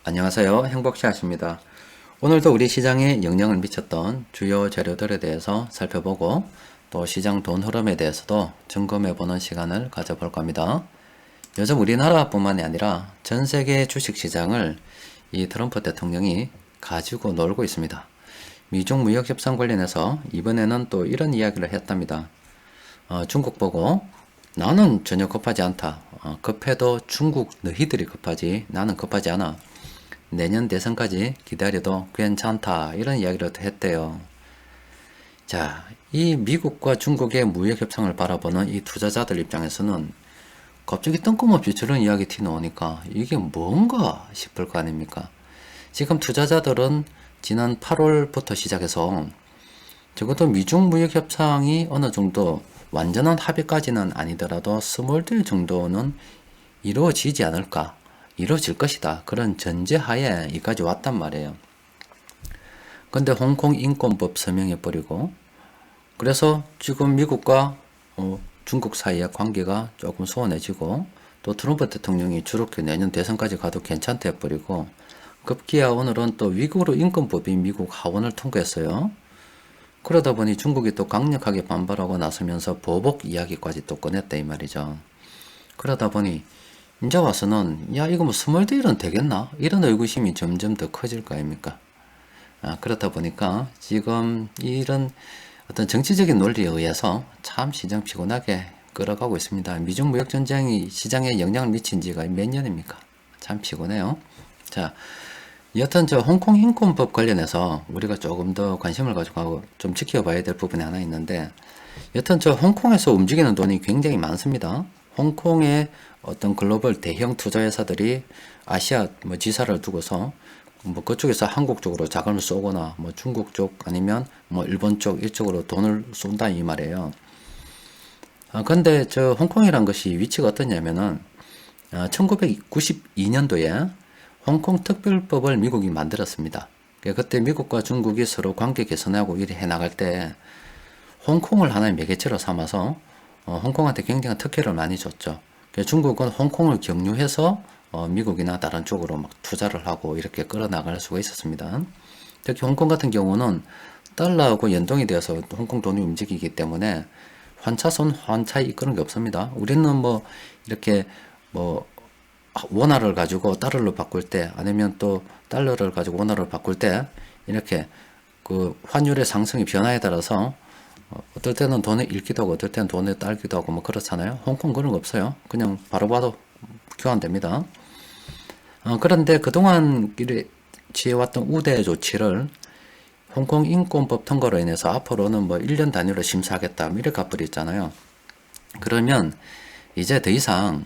안녕하세요. 행복샷입니다. 오늘도 우리 시장에 영향을 미쳤던 주요 재료들에 대해서 살펴보고 또 시장 돈 흐름에 대해서도 점검해보는 시간을 가져볼 겁니다. 요즘 우리나라뿐만이 아니라 전 세계 주식시장을 이 트럼프 대통령이 가지고 놀고 있습니다. 미중 무역 협상 관련해서 이번에는 또 이런 이야기를 했답니다. 중국 보고 나는 전혀 급하지 않다. 급해도 중국 너희들이 급하지 나는 급하지 않아. 내년 대선까지 기다려도 괜찮다. 이런 이야기를 했대요. 자, 이 미국과 중국의 무역 협상을 바라보는 이 투자자들 입장에서는 갑자기 뜬금없이 저런 이야기 튀어나오니까 이게 뭔가 싶을 거 아닙니까? 지금 투자자들은 지난 8월부터 시작해서 적어도 미중 무역 협상이 어느 정도 완전한 합의까지는 아니더라도 스몰 딜 정도는 이루어지지 않을까, 이루어질 것이다, 그런 전제하에 여기까지 왔단 말이에요. 근데 홍콩 인권법 서명해버리고 그래서 지금 미국과 중국 사이의 관계가 조금 소원해지고 또 트럼프 대통령이 저렇게 내년 대선까지 가도 괜찮다 해버리고 급기야 오늘은 또 위구르 인권법이 미국 하원을 통과했어요. 그러다 보니 중국이 또 강력하게 반발하고 나서면서 보복 이야기까지 또 꺼냈다 이 말이죠. 그러다 보니 이제 와서는 야 이거 뭐 스몰딜은 되겠나? 이런 의구심이 점점 더 커질 거 아닙니까? 그렇다 보니까 지금 이런 어떤 정치적인 논리에 의해서 참 시장 피곤하게 끌어가고 있습니다. 미중 무역 전쟁이 시장에 영향을 미친 지가 몇 년입니까? 참 피곤해요. 자, 여튼 저 홍콩 인권법 관련해서 우리가 조금 더 관심을 가지고 좀 지켜봐야 될 부분이 하나 있는데, 여튼 저 홍콩에서 움직이는 돈이 굉장히 많습니다. 홍콩의 어떤 글로벌 대형 투자회사들이 아시아 뭐 지사를 두고서 뭐 그쪽에서 한국 쪽으로 자금을 쏘거나 뭐 중국 쪽 아니면 뭐 일본 쪽 이쪽으로 돈을 쏜다 이 말이에요. 근데 저 홍콩이란 것이 위치가 어떠냐면은 1992년도에 홍콩 특별법을 미국이 만들었습니다. 그때 미국과 중국이 서로 관계 개선하고 일을 해나갈 때 홍콩을 하나의 매개체로 삼아서 홍콩한테 굉장한 특혜를 많이 줬죠. 중국은 홍콩을 경유해서 미국이나 다른 쪽으로 막 투자를 하고 이렇게 끌어나갈 수가 있었습니다. 특히 홍콩 같은 경우는 달러하고 연동이 되어서 홍콩 돈이 움직이기 때문에 환차손 환차익 그런 게 없습니다. 우리는 뭐 이렇게 뭐 원화를 가지고 달러로 바꿀 때 아니면 또 달러를 가지고 원화를 바꿀 때 이렇게 그 환율의 상승의 변화에 따라서 어떨 때는 돈을 잃기도 하고 어떨 때는 돈을 딸기도 하고 뭐 그렇잖아요. 홍콩 그런 거 없어요. 그냥 바로 교환됩니다. 그런데 그동안 취해왔던 우대 조치를 홍콩 인권법 통과로 인해서 앞으로는 뭐 1년 단위로 심사하겠다 이렇게 가버렸잖아요. 그러면 이제 더 이상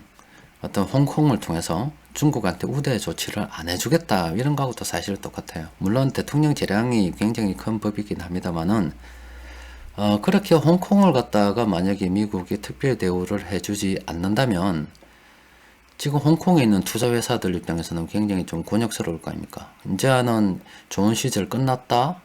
어떤 홍콩을 통해서 중국한테 우대 조치를 안 해주겠다 이런 거하고도 사실 똑같아요. 물론 대통령 재량이 굉장히 큰 법이긴 합니다만은 그렇게 홍콩을 갖다가 만약에 미국이 특별 대우를 해주지 않는다면 지금 홍콩에 있는 투자회사들 입장에서는 굉장히 좀 곤욕스러울 거 아닙니까? 이제는 좋은 시절 끝났다?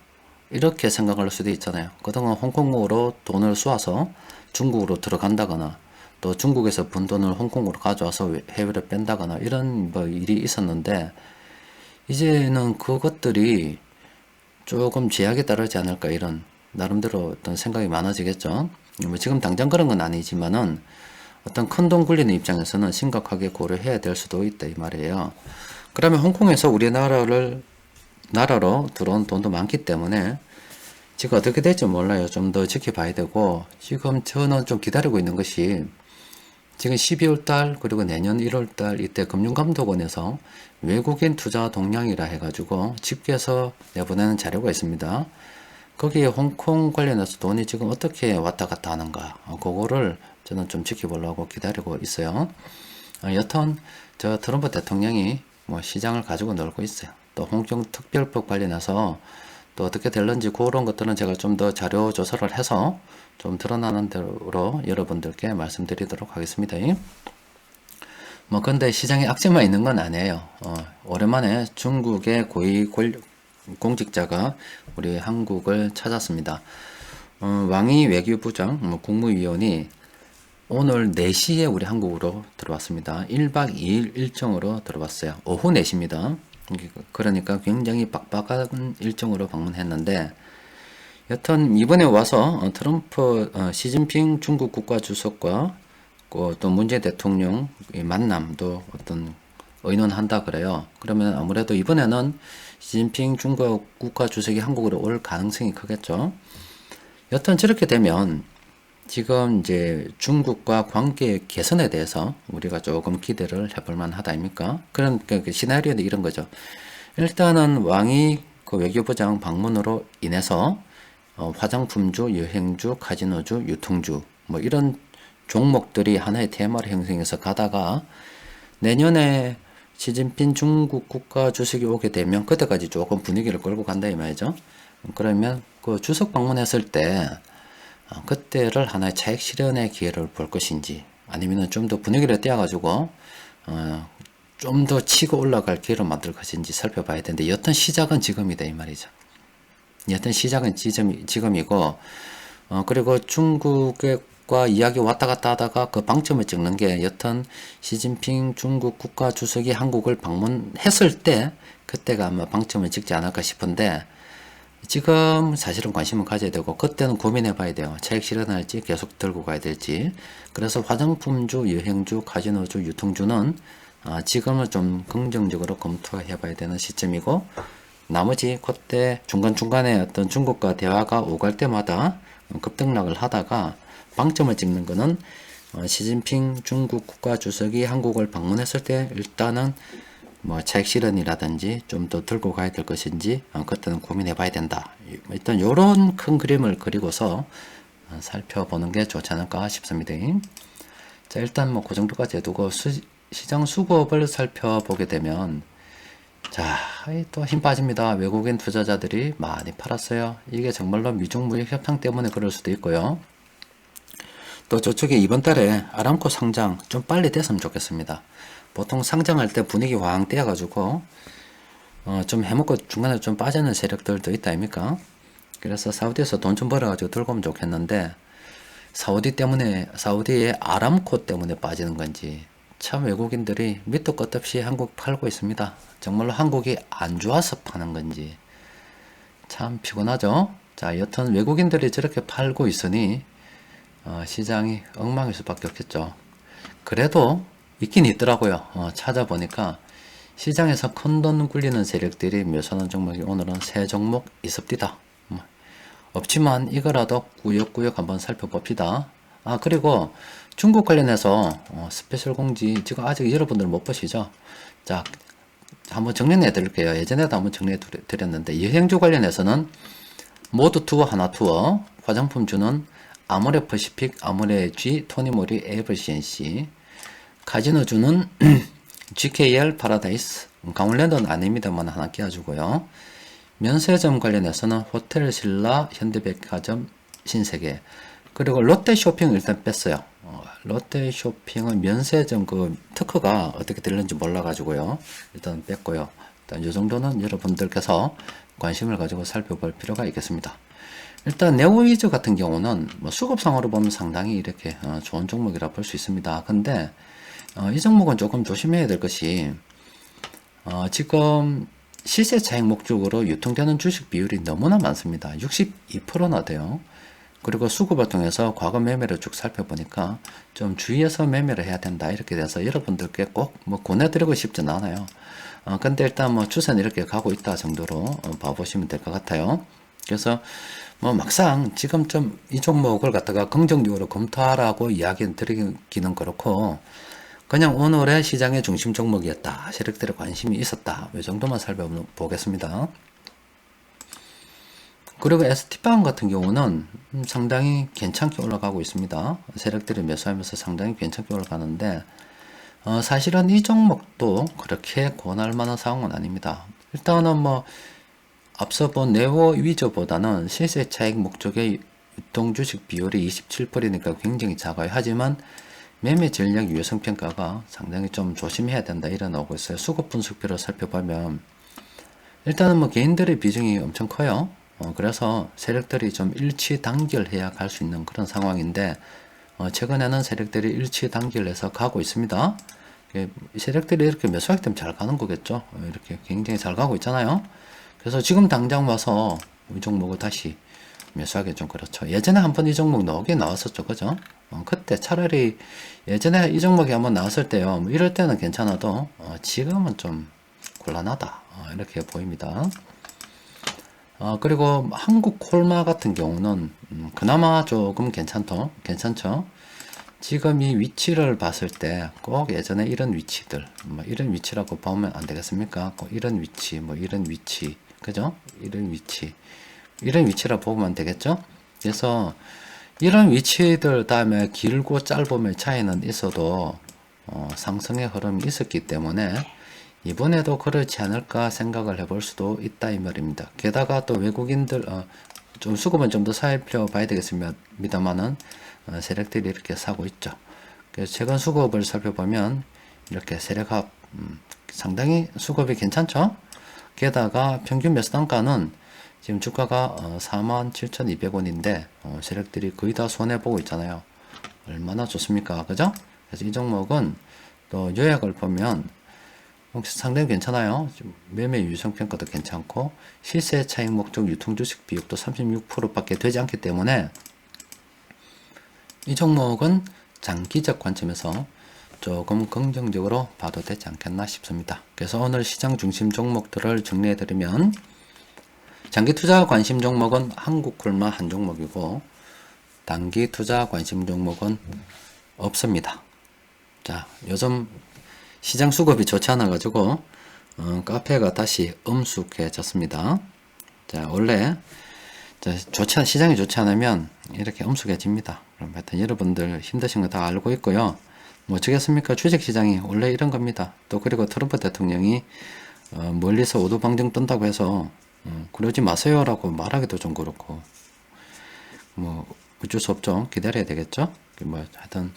이렇게 생각할 수도 있잖아요. 그동안 홍콩으로 돈을 쏘아서 중국으로 들어간다거나 또 중국에서 번 돈을 홍콩으로 가져와서 해외로 뺀다거나 이런 뭐 일이 있었는데 이제는 그것들이 조금 제약에 따르지 않을까 이런 나름대로 어떤 생각이 많아지겠죠. 뭐 지금 당장 그런 건 아니지만은 어떤 큰 돈 굴리는 입장에서는 심각하게 고려해야 될 수도 있다 이 말이에요. 그러면 홍콩에서 우리나라로 들어온 돈도 많기 때문에 지금 어떻게 될지 몰라요. 좀 더 지켜봐야 되고 지금 저는 좀 기다리고 있는 것이 지금 12월 달 그리고 내년 1월 달 이때 금융감독원에서 외국인 투자 동향이라 해가지고 집계해서 내보내는 자료가 있습니다. 거기에 홍콩 관련해서 돈이 지금 어떻게 왔다 갔다 하는가 그거를 저는 좀 지켜보려고 기다리고 있어요. 여튼 저 트럼프 대통령이 뭐 시장을 가지고 놀고 있어요. 또 홍콩 특별법 관련해서 또 어떻게 될런지 그런 것들은 제가 좀 더 자료 조사를 해서 좀 드러나는 대로 여러분들께 말씀드리도록 하겠습니다. 뭐 근데 시장에 악재만 있는 건 아니에요. 오랜만에 중국의 고위 공직자가 우리 한국을 찾았습니다. 왕이 외교부장 국무위원이 오늘 4시에 우리 한국으로 들어왔습니다. 1박 2일 일정으로 들어왔어요. 오후 4시입니다. 그러니까 굉장히 빡빡한 일정으로 방문했는데, 여튼 이번에 와서 트럼프 시진핑 중국 국가주석과 또 문재인 대통령 만남도 어떤 의논한다 그래요. 그러면 아무래도 이번에는 시진핑 중국 국가주석이 한국으로 올 가능성이 크겠죠. 여튼 저렇게 되면 지금 이제 중국과 관계 개선에 대해서 우리가 조금 기대를 해볼 만하다 아닙니까? 그런 그 시나리오는 이런 거죠. 일단은 왕이 그 외교부장 방문으로 인해서 화장품주, 여행주, 카지노주, 유통주 뭐 이런 종목들이 하나의 테마를 형성해서 가다가 내년에 시진핑 중국 국가 주석이 오게 되면 그때까지 조금 분위기를 끌고 간다 이 말이죠. 그러면 그 주석 방문했을 때 그때를 하나의 차익 실현의 기회를 볼 것인지 아니면 좀 더 분위기를 떼어가지고 좀 더 치고 올라갈 기회를 만들 것인지 살펴봐야 되는데 여튼 시작은 지금이다 이 말이죠. 여튼 시작은 지금이고 그리고 중국과 이야기 왔다 갔다 하다가 그 방점을 찍는 게 여튼 시진핑 중국 국가 주석이 한국을 방문했을 때 그때가 아마 방점을 찍지 않을까 싶은데 지금 사실은 관심을 가져야 되고 그때는 고민해 봐야 돼요. 차익 실현할지 계속 들고 가야 될지. 그래서 화장품주, 여행주, 카지노주, 유통주는 지금은 좀 긍정적으로 검토해 봐야 되는 시점이고 나머지 그때 중간중간에 어떤 중국과 대화가 오갈 때마다 급등락을 하다가 방점을 찍는 거는 시진핑 중국 국가주석이 한국을 방문했을 때 일단은 뭐 차익 실현이라든지 좀 더 들고 가야 될 것인지 그때는 고민해 봐야 된다. 일단 요런 큰 그림을 그리고서 살펴보는 게 좋지 않을까 싶습니다. 자, 일단 뭐 그 정도까지 해두고 시장 수급을 살펴보게 되면 자, 또 힘 빠집니다. 외국인 투자자들이 많이 팔았어요. 이게 정말로 미중 무역 협상 때문에 그럴 수도 있고요. 또 저쪽에 이번 달에 아람코 상장 좀 빨리 됐으면 좋겠습니다. 보통 상장할 때 분위기 왕 떼어가지고 좀 해먹고 중간에 좀 빠지는 세력들도 있다 아닙니까? 그래서 사우디에서 돈 좀 벌어가지고 들고 오면 좋겠는데 사우디의 아람코 때문에 빠지는 건지 참 외국인들이 밑도 끝 없이 한국 팔고 있습니다. 정말로 한국이 안 좋아서 파는 건지 참 피곤하죠. 자, 여튼 외국인들이 저렇게 팔고 있으니 시장이 엉망일 수밖에 없겠죠. 그래도 있긴 있더라고요. 찾아보니까 시장에서 큰돈 굴리는 세력들이 묘사하는 종목이 오늘은 세 종목 있습니다. 없지만 이거라도 꾸역꾸역 한번 살펴봅시다. 그리고 중국 관련해서 스페셜 공지 지금 아직 여러분들 못 보시죠? 자, 한번 정리해 드릴게요. 예전에도 한번 정리해 드렸는데 여행주 관련해서는 모두 투어 하나 투어, 화장품주는 아모레 퍼시픽, 아모레 G, 토니모리, 에버시엔시, 카지노주는 GKR 파라다이스, 강원랜드는 아닙니다만 하나 끼워주고요. 면세점 관련해서는 호텔 신라, 현대백화점, 신세계, 그리고 롯데쇼핑 일단 뺐어요. 롯데쇼핑은 면세점 그 특허가 어떻게 되는지 몰라가지고요. 일단 뺐고요. 일단 이 정도는 여러분들께서 관심을 가지고 살펴볼 필요가 있겠습니다. 일단 네오위즈 같은 경우는 뭐 수급상으로 보면 상당히 이렇게 좋은 종목이라 볼 수 있습니다. 근데 이 종목은 조금 조심해야 될 것이 지금 시세 차익 목적으로 유통되는 주식 비율이 너무나 많습니다. 62%나 돼요. 그리고 수급을 통해서 과거 매매를 쭉 살펴보니까 좀 주의해서 매매를 해야 된다 이렇게 돼서 여러분들께 꼭 뭐 권해드리고 싶진 않아요. 근데 일단 뭐 추세는 이렇게 가고 있다 정도로 봐보시면 될 것 같아요. 그래서 뭐 막상 지금 좀 이 종목을 갖다가 긍정적으로 검토하라고 이야기 드리기는 그렇고 그냥 오늘의 시장의 중심 종목이었다. 세력들의 관심이 있었다. 이 정도만 살펴보겠습니다. 그리고 ST팜 같은 경우는 상당히 괜찮게 올라가고 있습니다. 세력들이 매수하면서 상당히 괜찮게 올라가는데 사실은 이 종목도 그렇게 권할 만한 상황은 아닙니다. 일단은 뭐 앞서 본 네오 위저보다는 실세 차익 목적의 유통 주식 비율이 27%니까 굉장히 작아요. 하지만 매매 전략 유효성 평가가 상당히 좀 조심해야 된다 이런 나오고 있어요. 수급 분석표를 살펴보면 일단은 뭐 개인들의 비중이 엄청 커요. 그래서 세력들이 좀 일치 단결해야 갈 수 있는 그런 상황인데 최근에는 세력들이 일치 단결해서 가고 있습니다. 세력들이 이렇게 매수하기 때문에 잘 가는 거겠죠. 이렇게 굉장히 잘 가고 있잖아요. 그래서 지금 당장 와서 이 종목을 다시 매수하기 좀 그렇죠. 예전에 한번 이 종목 나오긴 나왔었죠. 그죠? 그때 차라리 예전에 이 종목이 한번 나왔을 때요. 뭐 이럴 때는 괜찮아도 지금은 좀 곤란하다. 이렇게 보입니다. 그리고 한국 콜마 같은 경우는 그나마 조금 괜찮죠. 지금 이 위치를 봤을 때 꼭 예전에 이런 위치들, 뭐 이런 위치라고 보면 안 되겠습니까? 꼭 이런 위치, 뭐 이런 위치, 그죠? 이런 위치라 보면 되겠죠? 그래서 이런 위치들 다음에 길고 짧음의 차이는 있어도 상승의 흐름이 있었기 때문에 이번에도 그렇지 않을까 생각을 해볼 수도 있다 이 말입니다. 게다가 또 외국인들 좀 수급은 좀 더 살펴봐야 되겠습니다만은 세력들이 이렇게 사고 있죠. 그래서 최근 수급을 살펴보면 이렇게 세력합 상당히 수급이 괜찮죠. 게다가 평균 매수 단가는 지금 주가가 47,200원인데 세력들이 거의 다 손해보고 있잖아요. 얼마나 좋습니까? 그죠? 그래서 이 종목은 또 요약을 보면 혹시 상당히 괜찮아요. 매매 유성평가도 괜찮고 실세 차익 목적 유통주식 비율도 36%밖에 되지 않기 때문에 이 종목은 장기적 관점에서 조금 긍정적으로 봐도 되지 않겠나 싶습니다. 그래서 오늘 시장 중심 종목들을 정리해드리면 장기 투자 관심 종목은 한국콜마 한 종목이고 단기 투자 관심 종목은 없습니다. 자, 요즘 시장 수급이 좋지 않아 가지고 카페가 다시 엄숙해졌습니다. 자, 원래 시장이 좋지 않으면 이렇게 엄숙해집니다. 그럼 하여튼 여러분들 힘드신 거 다 알고 있고요. 뭐 어쩌겠습니까? 주식시장이 원래 이런 겁니다. 또 그리고 트럼프 대통령이 멀리서 오두방정 뜬다고 해서 그러지 마세요라고 말하기도 좀 그렇고 뭐 어쩔 수 없죠. 기다려야 되겠죠. 뭐 하여튼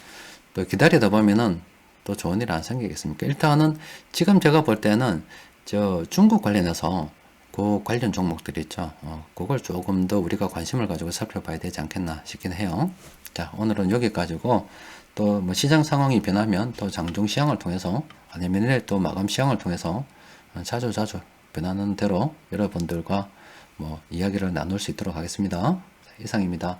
또 기다리다 보면은 또 좋은 일 안 생기겠습니까? 일단은 지금 제가 볼 때는 저 중국 관련해서 그 관련 종목들이 있죠. 그걸 조금 더 우리가 관심을 가지고 살펴봐야 되지 않겠나 싶긴 해요. 자, 오늘은 여기까지고 또 뭐 시장 상황이 변하면 또 장중 시황을 통해서 아니면 내일 또 마감 시황을 통해서 자주 변하는 대로 여러분들과 뭐 이야기를 나눌 수 있도록 하겠습니다. 이상입니다.